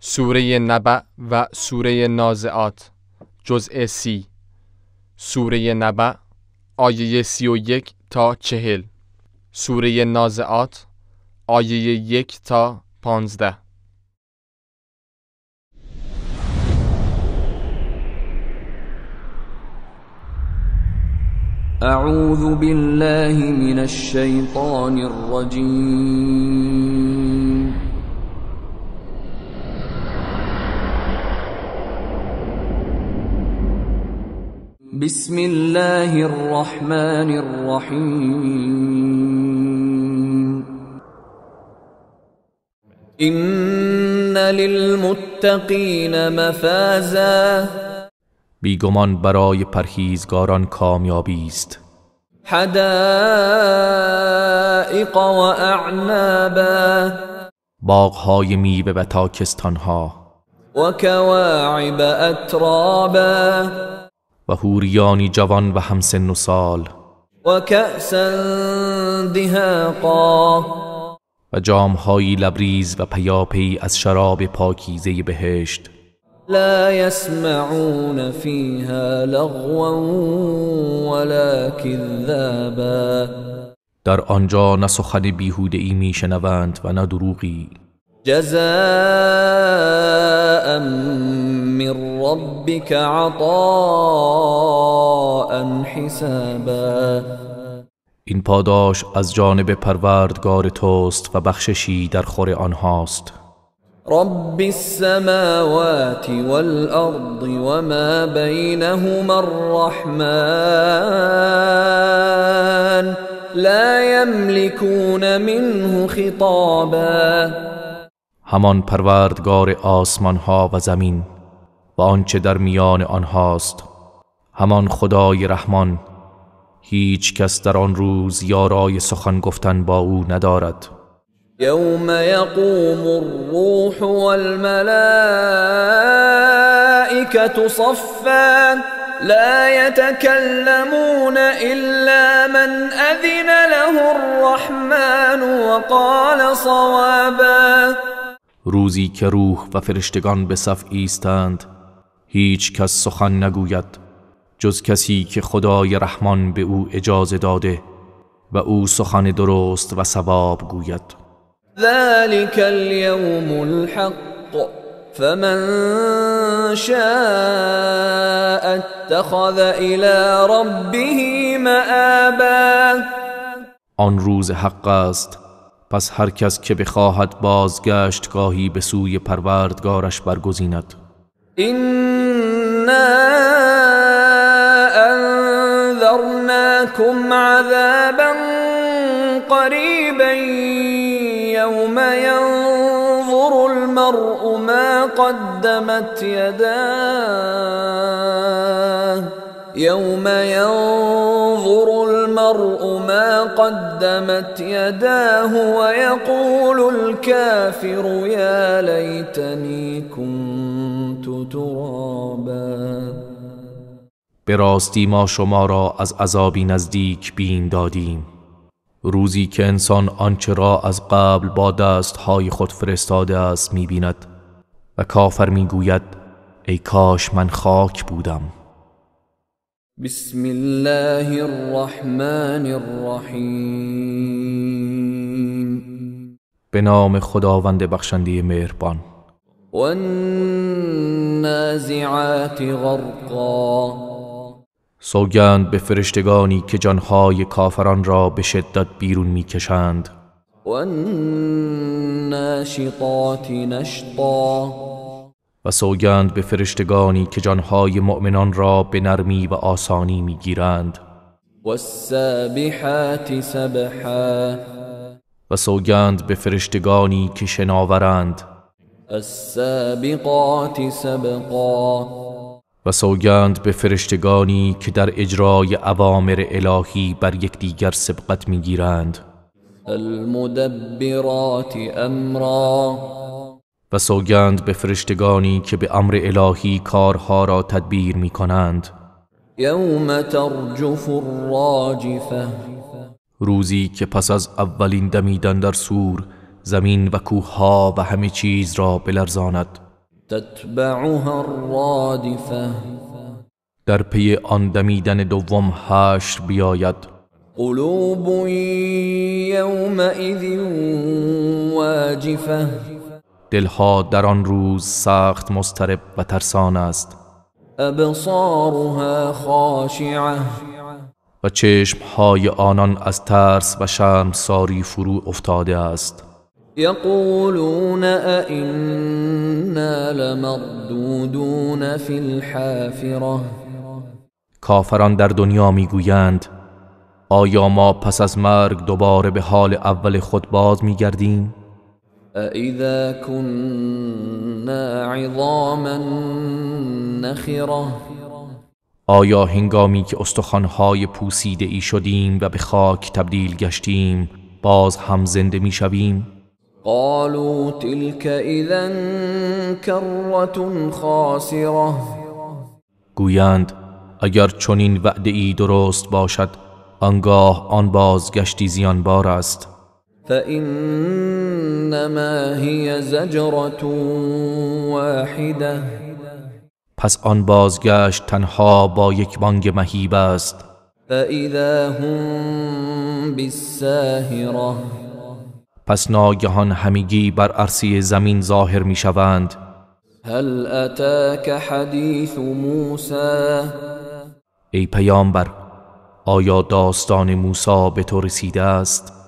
سوره نبأ و سوره نازعات جزء 30. سوره نبأ آیه 31 تا 40. سوره نازعات آیه 1 تا 15. اعوذ بالله من الشیطان الرجیم. بسم الله الرحمن الرحیم. إن للمتقین مفازا، بیگمان برای پرهیزگاران کامیابی است. حدائق و اعنابا، باغ‌های میوه و تاکستان‌ها. و کواعب اترابا، و حوریانی جوان و همسن و سال. و کأسا دهاقا، و جام‌هایی لبریز و پیاپی از شراب پاکیزه بهشت. لا يسمعون فيها لغوا ولا كذابا، در آنجا نه سخن بیهوده‌ای میشنوند و نه دروغی. جزاء من ربك عطاء حسابا، این پاداش از جانب پروردگار توست و بخششی در خور آنهاست. رب السماوات والأرض وما بينهما الرحمن لا يملكون منه خطابا، همان پروردگار آسمان ها و زمین و آنچه در میان آنهاست، همان خدای رحمان، هیچ کس در آن روز یارای سخن گفتن با او ندارد. يوم يقوم الروح والملائكة صفا لا يتكلمون إلا من أذن له الرحمن وقال صوابا، روزی که روح و فرشتگان به صف ایستند، هیچ کس سخن نگوید جز کسی که خدای رحمان به او اجازه داده و او سخن درست و صواب گوید. ذلك اليوم الحق فمن شاء اتخذ إلى ربه مآبا، آن روز حق است، پس هر کس که بخواهد بازگشت گاهی به سوی پروردگارش برگزیند. إنا أنذرناكم عذابا قريبا يوم ينظر المرء ما قدمت يداه يوم ينظر المرء ما قدمت يداه ويقول الكافر يا ليتني كنت ترابا. به راستی ما شما را از عذابی نزدیک بین دادیم، روزی که انسان آنچه را از قبل با دستهای خود فرستاده است می‌بیند و کافر می‌گوید ای کاش من خاک بودم. بسم الله الرحمن الرحیم. به نام خداوند بخشنده مهربان. والنازعات غرقا، سوگند به فرشتگانی که جانهای کافران را به شدت بیرون میکشند. والناشطات نشطا، و سوگند به فرشتگانی که جانهای مؤمنان را به نرمی و آسانی میگیرند. والسابحات سبحا، و سوگند به فرشتگانی که شناورند. السابقات سبقا، و سوگند به فرشتگانی که در اجرای اوامر الهی بر یکدیگر سبقت میگیرند. المدبرات امرا، و سوگند به فرشتگانی که به امر الهی کارها را تدبیر میکنند. یوم ترجف الراجفه، روزی که پس از اولین دمیدن در سور زمین و کوهها و همه چیز را بلرزاند. تتبعها الرادفة در پی آن دمیدن دوم حشر بیاید. قلوب يومئذ واجفة دلها در آن روز سخت مضطرب و ترسان است. أبصارها خاشعة و چشمهای آنان از ترس و شرمساری فرو افتاده است. يقولون أئنا لمردودون في الحافرة کافران در دنیا میگویند آیا ما پس از مرگ دوباره به حال اول خود باز میگردیم؟ أئذا كنا عظاما نخرة آیا هنگامی که استخوان‌های پوسیده ای شدیم و به خاک تبدیل گشتیم باز هم زنده میشویم؟ قالوا تلك إذا كرة خاسرة گویند اگر چنین وعده ای درست باشد آنگاه آن بازگشتی زیانبار است. فإنما هي زجرة واحدة پس آن بازگشت تنها با یک بانگ مهیب است. فإذا هم بالساهرة پس ناگهان همگی بر عرصه زمین ظاهر می شوند. هل أتاك حديث موسى ای پیامبر آیا داستان موسی به تو رسیده است؟